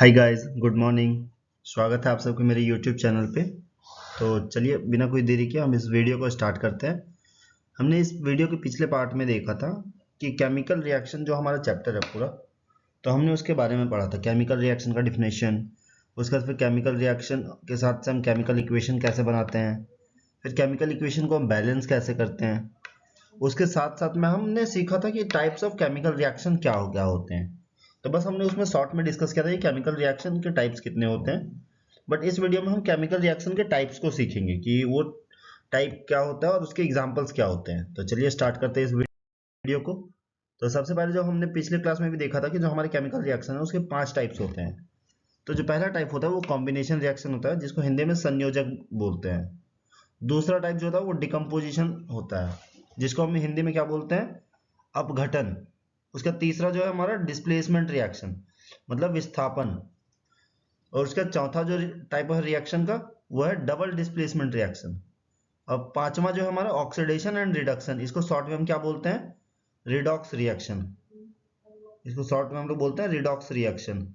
Hi guys, good morning. स्वागत है आप सबके मेरे यूट्यूब चैनल पे। तो चलिए बिना कोई देरी के हम इस वीडियो को स्टार्ट करते हैं। हमने इस वीडियो के पिछले पार्ट में देखा था कि केमिकल रिएक्शन जो हमारा चैप्टर है पूरा, तो हमने उसके बारे में पढ़ा था। केमिकल रिएक्शन का डिफिनेशन, उसके बाद फिर केमिकल रिएक्शन के साथ से हम केमिकल इक्वेशन कैसे बनाते हैं, फिर केमिकल इक्वेशन को हम बैलेंस कैसे करते हैं। उसके साथ साथ में हमने सीखा था कि टाइप्स ऑफ केमिकल रिएक्शन क्या होते हैं। तो बस हमने उसमें शॉर्ट में डिस्कस किया था कि केमिकल रिएक्शन के टाइप्स कितने होते हैं। बट इस वीडियो में हम केमिकल रिएक्शन के टाइप्स को सीखेंगे कि वो टाइप क्या होता है और उसके एग्जांपल्स क्या होते हैं। तो चलिए स्टार्ट करते हैं इस वीडियो को। तो सबसे पहले जो हमने पिछले क्लास में भी देखा था कि जो हमारे केमिकल रिएक्शन है उसके 5 टाइप्स होते हैं। तो जो पहला टाइप होता है वो कॉम्बिनेशन रिएक्शन होता है, जिसको हिंदी में संयोजक बोलते हैं। दूसरा टाइप जो होता है वो डिकम्पोजिशन होता है, जिसको हम हिंदी में क्या बोलते हैं, अपघटन। उसका तीसरा जो है हमारा डिस्प्लेसमेंट रिएक्शन, मतलब विस्थापन। और उसका चौथा जो टाइप है रिएक्शन का वो है डबल डिस्प्लेसमेंट रिएक्शन। अब पांचवा जो है हमारा ऑक्सीडेशन एंड रिडक्शन, इसको शॉर्ट में हम क्या बोलते हैं, रिडॉक्स रिएक्शन। इसको शॉर्ट में हम लोग बोलते हैं रिडॉक्स रिएक्शन।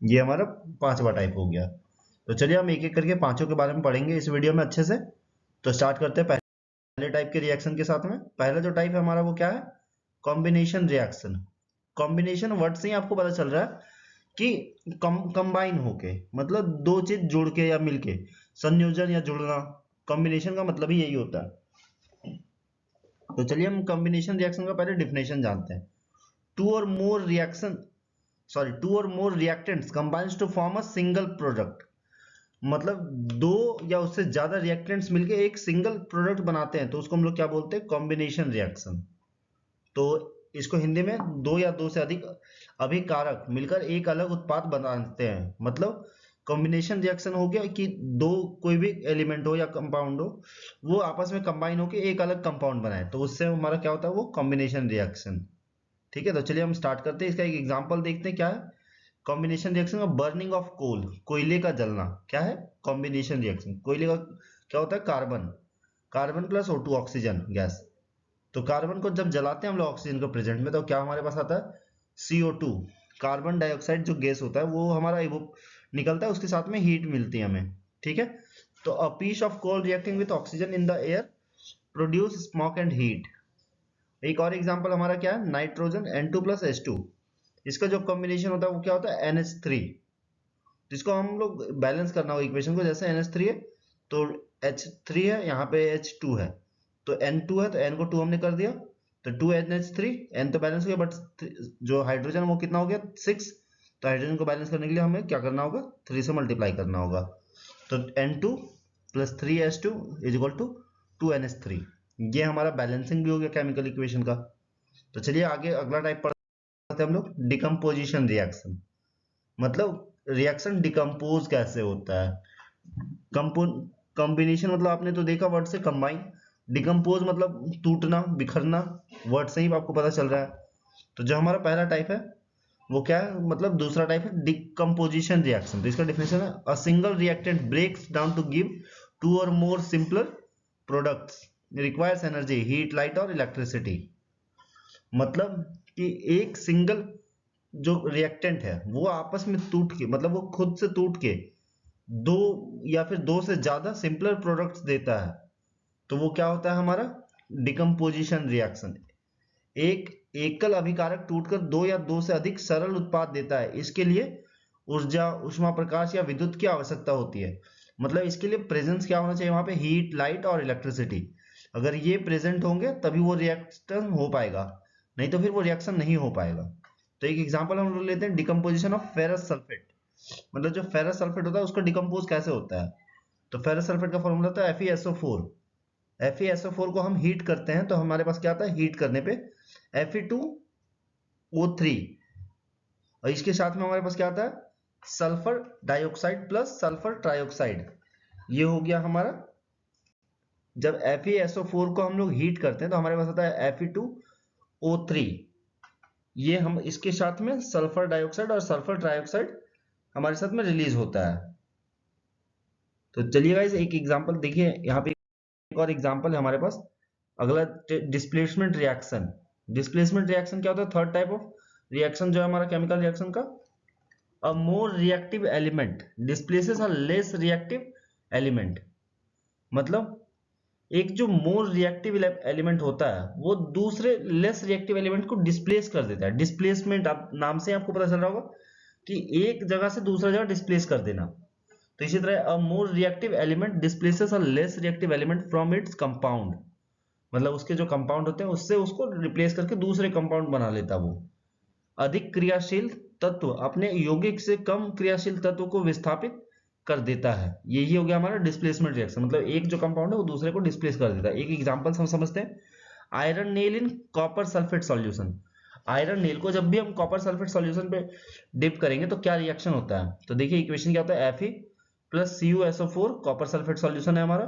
ये हमारा पांचवा टाइप हो गया। तो चलिए हम एक एक करके पांचों के बारे में पढ़ेंगे इस वीडियो में अच्छे से। तो स्टार्ट करते हैं पहले टाइप के रिएक्शन के साथ में। पहला जो टाइप है हमारा वो क्या है, कॉम्बिनेशन रिएक्शन। कॉम्बिनेशन वर्ड से ही आपको पता चल रहा है कि कंबाइन होके, मतलब दो चीज जुड़ के या मिलके, संयोजन या जुड़ना। कॉम्बिनेशन का मतलब ही यही होता है। तो चलिए हम कॉम्बिनेशन रिएक्शन का पहले डिफिनेशन जानते हैं। To or more reaction two or more reactants combines to form a single product. मतलब दो या उससे ज्यादा रिएक्टेंट्स मिलके एक सिंगल प्रोडक्ट बनाते हैं तो उसको हम लोग क्या बोलते हैं, कॉम्बिनेशन रिएक्शन। तो इसको हिंदी में दो या दो से अधिक अभिकारक मिलकर एक अलग उत्पाद बनाते हैं। मतलब कॉम्बिनेशन रिएक्शन हो गया कि दो कोई भी एलिमेंट हो या कंपाउंड हो, वो आपस में कंबाइन होकर एक अलग कंपाउंड बनाए, तो उससे हमारा क्या होता है, वो कॉम्बिनेशन रिएक्शन। ठीक है, तो चलिए हम स्टार्ट करते हैं। इसका एक एग्जांपल देखते हैं क्या है कॉम्बिनेशन रिएक्शन का। बर्निंग ऑफ कोल, कोयले का जलना क्या है, कॉम्बिनेशन रिएक्शन। कोयले का क्या होता है, carbon, carbon plus O2 oxygen gas. तो कार्बन को जब जलाते हैं हम लोग ऑक्सीजन को प्रेजेंट में, तो क्या हमारे पास आता है, CO2, कार्बन डाइऑक्साइड जो गैस होता है वो हमारा निकलता है, उसके साथ में हीट मिलती है हमें। ठीक है, तो a piece of coal reacting with oxygen in the air produce smoke and heat. एक और एग्जांपल हमारा क्या है, नाइट्रोजन N2 प्लस H2। इसका जो कॉम्बिनेशन होता है वो क्या होता है, NH3। जिसको हम लोग बैलेंस करना हो इक्वेशन को, जैसे NH3 है तो H3 है, यहाँ पे H2 है, तो N2 है तो N को 2 हमने कर दिया, तो 2NH3, N तो बैलेंस हो गया, बट जो हाइड्रोजन वो कितना हो गया, 6। तो हाइड्रोजन को बैलेंस करने के लिए हमें क्या करना होगा, 3 से मल्टीप्लाई करना होगा। तो N2 plus 3H2 is equal to 2NH3। ये हमारा बैलेंसिंग भी हो गया केमिकल इक्वेशन का। तो चलिए आगे अगला टाइप पढ़ते हैं हम लोग, डिकम्पोजिशन रिएक्शन। मतलब रिएक्शन डिकम्पोज कैसे होता है। कॉम्बिनेशन मतलब आपने तो देखा वर्ड से कंबाइन, डिकम्पोज मतलब टूटना बिखरना, वर्ड से ही आपको पता चल रहा है। तो जो हमारा पहला टाइप है वो क्या है, मतलब दूसरा टाइप है डिकम्पोजिशन रिएक्शन। तो इसका डेफिनेशन है, a single reactant breaks down to give two or more simpler products, requires energy, heat, light और इलेक्ट्रिसिटी। मतलब कि एक सिंगल जो रिएक्टेंट है वो आपस में टूट के, मतलब वो खुद से टूट के दो या फिर दो से ज्यादा सिंपलर प्रोडक्ट्स देता है, तो वो क्या होता है हमारा, डिकम्पोजिशन रिएक्शन। एक एकल अभिकारक टूटकर दो या दो से अधिक सरल उत्पाद देता है। इसके लिए ऊर्जा, उष्मा, प्रकाश या विद्युत की आवश्यकता होती है। मतलब इसके लिए प्रेजेंस क्या होना चाहिए वहां पे, हीट, लाइट और इलेक्ट्रिसिटी। अगर ये प्रेजेंट होंगे तभी वो रिएक्शन हो पाएगा, नहीं तो फिर वो रिएक्शन नहीं हो पाएगा। तो एक एग्जांपल हम लोग लेते हैं, डिकम्पोजिशन ऑफ फेरस सल्फेट। मतलब जो फेरस सल्फेट होता है उसका डिकम्पोज कैसे होता है। तो फेरस सल्फेट का फॉर्मूला होता है FeSO4। FeSO4 को हम हीट करते हैं तो हमारे पास क्या आता है, हीट करने पे Fe2O3, और इसके साथ में हमारे पास क्या आता है, sulphur dioxide plus sulphur trioxide. ये हो गया हमारा, जब FeSO4 को हम लोग हीट करते हैं तो हमारे पास आता है Fe2O3। ये हम इसके साथ में सल्फर डाइऑक्साइड और सल्फर ट्राइऑक्साइड हमारे साथ में रिलीज होता है। तो चलिए गाइस एक एग्जांपल देखिए, यहाँ पे एक और एग्जांपल है हमारे पास। अगला डिस्प्लेसमेंट रिएक्शन। डिस्प्लेसमेंट रिएक्शन क्या होता है, थर्ड टाइप ऑफ रिएक्शन जो है हमारा केमिकल रिएक्शन का, a more reactive element displaces a less reactive element. मतलब एक जो मोर रिएक्टिव एलिमेंट होता है वो दूसरे लेस रिएक्टिव एलिमेंट को डिस्प्लेस कर देता है। डिस्प्लेसमेंट, आप नाम से आपको पता चल रहा होगा कि एक जगह से दूसरा जगह डिस्प्लेस कर देना। तो इसी तरह a more reactive element displaces a less reactive element from its compound. मतलब उसके जो कंपाउंड होते हैं उससे उसको रिप्लेस करके दूसरे कंपाउंड बना लेता वो। अधिक क्रियाशील तत्व अपने यौगिक से कम क्रियाशील तत्व को विस्थापित कर देता है। यही हो गया हमारा डिस्प्लेसमेंट रिएक्शन। मतलब एक जो कंपाउंड है वो दूसरे को डिस्प्लेस कर देता है। एक एग्जांपल हम समझते हैं, iron nail in copper sulphate solution. Iron nail को जब भी हम कॉपर सल्फेट सॉल्यूशन पे डिप करेंगे तो क्या रिएक्शन होता है? तो देखिए इक्वेशन क्या होता है, Fe plus CuSO4, copper sulphate solution है हमारा।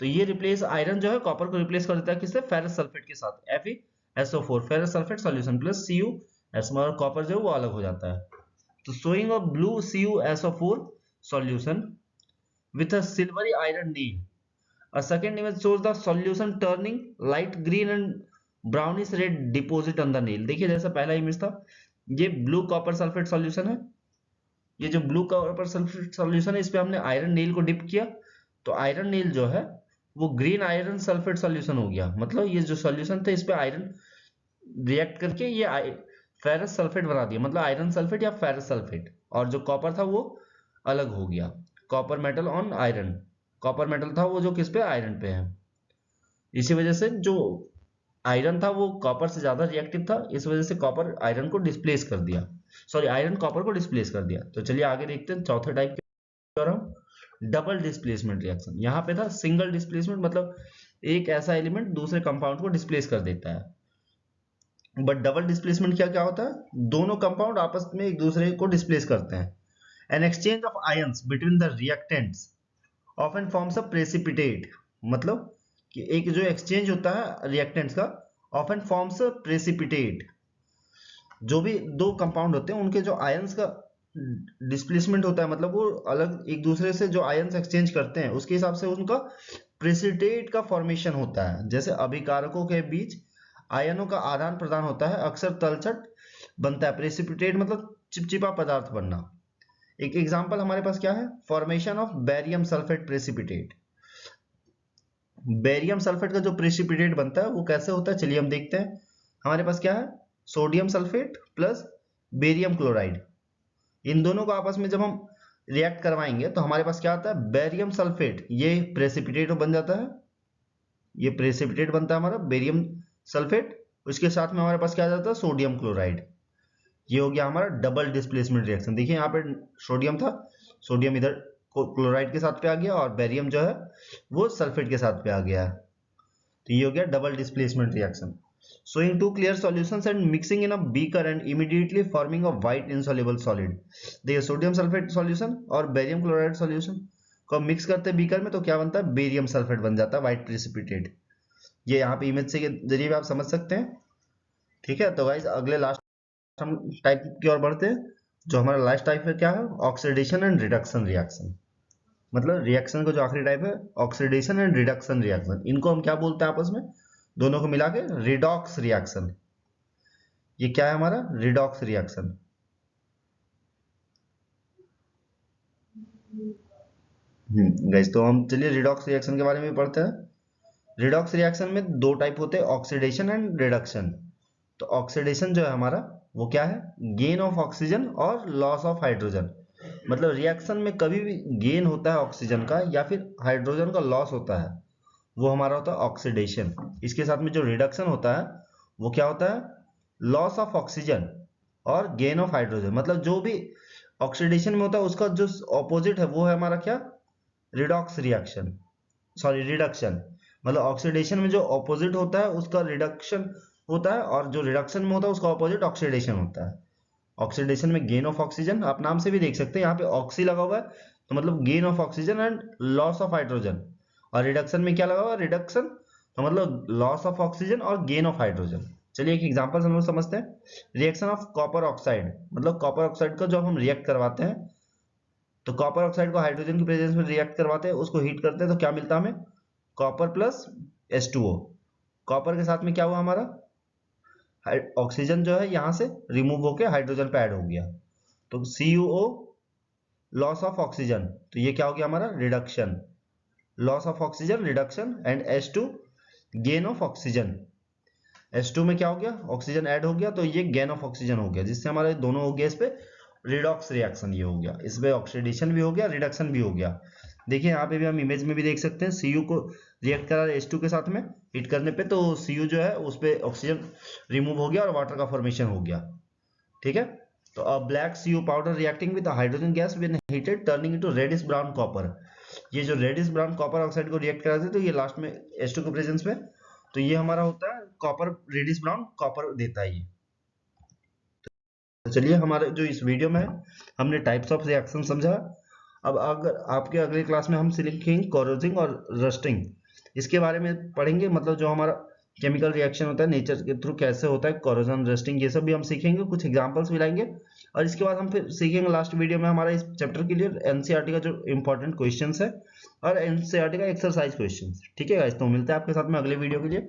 तो ये रिप्लेस, आयरन जो है कॉपर को रिप्लेस कर देता है किससे? फेरस सल्फेट के साथ। FeSO4 ferrous sulphate solution plus Cu और कॉपर जो है वो अलग हो जाता है। तो showing a blue CuSO4 solution with a silvery iron nail. A second image shows the solution turning light green and brownish red deposit on the nail. देखिए जैसा पहला इमेज था, ये ब्लू कॉपर सल्फेट सॉल्यूशन है। ये जो blue copper sulphate solution है इस पे हमने आयरन नेल को डिप किया, तो आयरन नेल जो है वो ग्रीन आयरन सल्फेट सॉल्यूशन हो गया। मतलब ये जो सॉल्यूशन था इस पे आयरन रिएक्ट करके ये फेरस सल्फेट बना दिया, मतलब आयरन सल्फेट या फेरस सल्फेट। और जो कॉपर था वो अलग हो गया, copper metal on iron. Copper metal था वो जो किस पे? आयरन पे है। इसी वजह से जो आयरन था वो कॉपर से ज्यादा रिएक्टिव था, इस वजह से कॉपर आयरन को डिस्प्लेस कर दिया, सॉरी आयरन कॉपर को डिस्प्लेस कर दिया। तो चलिए आगे देखते हैं चौथे टाइप के, डबल डिस्प्लेसमेंट रिएक्शन। यहाँ पे था सिंगल डिस्प्लेसमेंट, मतलब एक ऐसा एलिमेंट दूसरे कंपाउंड को डिस्प्लेस कर देता है। बट डबल डिस्प्लेसमेंट क्या क्या होता है? दोनों कंपाउंड आपस में एक दूसरे को डिस्प्लेस करते हैं। An exchange of ions between the reactants often forms a precipitate. मतलब कि एक जो एक्सचेंज होता है रिएक्टेंट्स का, ऑफन फॉर्म्स अ प्रेसिपिटेट। जो भी दो कंपाउंड होते हैं उनके जो आयंस का डिस्प्लेसमेंट होता है, मतलब वो अलग एक दूसरे से जो आयंस एक्सचेंज करते हैं उसके हिसाब से उनका प्रेसिपिटेट का फॉर्मेशन होता है। जैसे अभिकारकों के बीच आयनों का आदान प्रदान होता है, अक्सर तलछट बनता है। प्रेसिपिटेट मतलब चिपचिपा पदार्थ बनना। एक एग्जांपल हमारे पास क्या है? Formation of barium sulphate precipitate. Barium sulphate का जो प्रेसिपिटेट बनता है वो कैसे होता है, चलिए हम देखते हैं। हमारे पास क्या है? Sodium sulphate plus barium chloride. इन दोनों को आपस में जब हम रिएक्ट करवाएंगे तो हमारे पास क्या आता है? बेरियम सल्फेट, ये प्रेसिपिटेट बन जाता है। ये प्रेसिपिटेट बनता है हमारा बेरियम सल्फेट। उसके साथ में हमारे पास क्या आ जाता है? Sodium chloride. ये हो गया हमारा डबल डिस्प्लेसमेंट रिएक्शन। देखिए यहाँ पे सोडियम था, सोडियम इधर क्लोराइड के साथ पे आ गया और बेरियम जो है वो सल्फेट के साथ पे आ गया। तो ये हो गया double displacement reaction. showing two clear solutions and mixing in a beaker and immediately forming a white insoluble solid। देखिए सोडियम सल्फेट सॉल्यूशन और बेरियम क्लोराइड सॉल्यूशन को मिक्स करते हैं बीकर में तो क्या बनता है? बेरियम सल्फेट बन जाता है, व्हाइट प्रेसिपिटेट। ये यहाँ पे इमेज से के जरिए भी आप समझ सकते हैं। ठीक है, तो गाइस अगले लास्ट हम टाइप की ओर बढ़ते हैं। जो हमारा लास्ट टाइप है क्या है? Oxidation and reduction reaction. मतलब रिएक्शन का जो आखिरी टाइप है ऑक्सीडेशन एंड रिडक्शन रिएक्शन, इनको हम क्या बोलते हैं आपस में? दोनों को मिला के रिडॉक्स रिएक्शन। ये क्या है हमारा? Redox reaction. गाइस तो हम चलिए रिडॉक्स रिएक्शन के बारे में पढ़ते हैं। रिडॉक्स रिएक्शन में दो टाइप होते हैं, ऑक्सीडेशन एंड रिडक्शन। तो ऑक्सीडेशन जो है हमारा वो क्या है? गेन ऑफ ऑक्सीजन और लॉस ऑफ हाइड्रोजन। मतलब रिएक्शन में कभी भी गेन होता है ऑक्सीजन का या फिर हाइड्रोजन का लॉस होता है, वो हमारा होता है ऑक्सीडेशन। इसके साथ में जो रिडक्शन होता है वो क्या होता है? लॉस ऑफ ऑक्सीजन और गेन ऑफ हाइड्रोजन। मतलब जो भी ऑक्सीडेशन में होता है उसका जो ऑपोजिट है वो है हमारा क्या? Redox reaction, sorry reduction. मतलब ऑक्सीडेशन में जो ऑपोजिट होता है उसका रिडक्शन होता है और जो रिडक्शन में होता है उसका ऑपोजिट ऑक्सीडेशन होता है। ऑक्सीडेशन में गेन ऑफ ऑक्सीजन, आप नाम से भी देख सकते हैं, यहाँ पे ऑक्सी लगा हुआ है तो मतलब gain of oxygen and loss of hydrogen. और रिडक्शन में क्या लगा हुआ है? रिडक्शन, तो मतलब लॉस ऑफ ऑक्सीजन और गेन ऑफ हाइड्रोजन। चलिए एक एग्जांपल हम लोग समझते हैं। रिएक्शन ऑफ कॉपर ऑक्साइड, मतलब कॉपर ऑक्साइड को जब हम रिएक्ट करवाते हैं तो कॉपर ऑक्साइड को हाइड्रोजन की प्रेजेंस में रिएक्ट करवाते हैं, उसको हीट करते हैं तो क्या मिलता है हमें? Copper plus H2O। कॉपर के साथ में क्या हुआ हमारा? ऑक्सीजन जो है यहाँ से रिमूव होके हाइड्रोजन पे ऐड हो गया, तो CuO लॉस ऑफ ऑक्सीजन, तो ये क्या हो गया हमारा reduction, loss of oxygen reduction, and H2 gain of oxygen, H2 में क्या हो गया ऑक्सीजन ऐड हो गया, तो ये गेन ऑफ ऑक्सीजन हो गया, जिससे हमारे दोनों हो गया इस पे रिडॉक्स रिएक्शन, ये हो गया इसमें ऑक्सीडेशन भी हो गया रिडक्शन भी हो गया। देखिए यहाँ पे भी हम इमेज में भी देख सकते हैं, Cu को रिएक्ट करा H2 के साथ में हीट करने पे, तो Cu जो है उस पे ऑक्सीजन रिमूव हो गया और वाटर का फॉर्मेशन हो गया। ठीक है, तो अब black Cu powder reacting with hydrogen gas when heated turning into reddish brown copper, ये जो रेडिश ब्राउन कॉपर ऑक्साइड को रिएक्ट कराते हैं तो ये लास्ट में H2 के प्रेजेंस में, तो ये हमारा होता है कॉपर, रेडिश ब्राउन कॉपर देता है ये। तो चलिए हमारे जो इस वीडियो में हमने टाइप्स ऑफ रिएक्शन समझा। अब अगर आपके अगले क्लास में हम सीखेंगे कोरोजिंग और रस्टिंग, इसके बारे में पढ़ेंगे, मतलब जो हमारा केमिकल रिएक्शन होता है नेचर के थ्रू कैसे होता है, कोरोजन रस्टिंग ये सब भी हम सीखेंगे, कुछ एग्जांपल्स भी लाएंगे, और इसके बाद हम फिर सीखेंगे लास्ट वीडियो में हमारा इस चैप्टर के लिए एनसीईआरटी का जो इंपॉर्टेंट क्वेश्चंस है और एनसीईआरटी का एक्सरसाइज क्वेश्चंस। ठीक है गाइस, तो मिलते हैं आपके साथ में अगले वीडियो के लिए।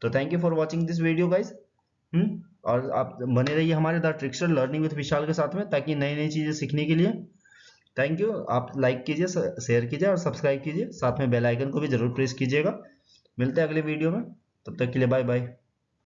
तो thank you for watching this video guys. और आप बने रहिए हमारे द ट्रिक्स्टर लर्निंग विद विशाल के साथ में, ताकि नई नई चीजें सीखने के लिए। थैंक यू, आप लाइक कीजिए, शेयर कीजिए और सब्सक्राइब कीजिए, साथ में बेल आइकन को भी जरूर प्रेस कीजिएगा। मिलते हैं अगले वीडियो में, तब तक के लिए बाय बाय।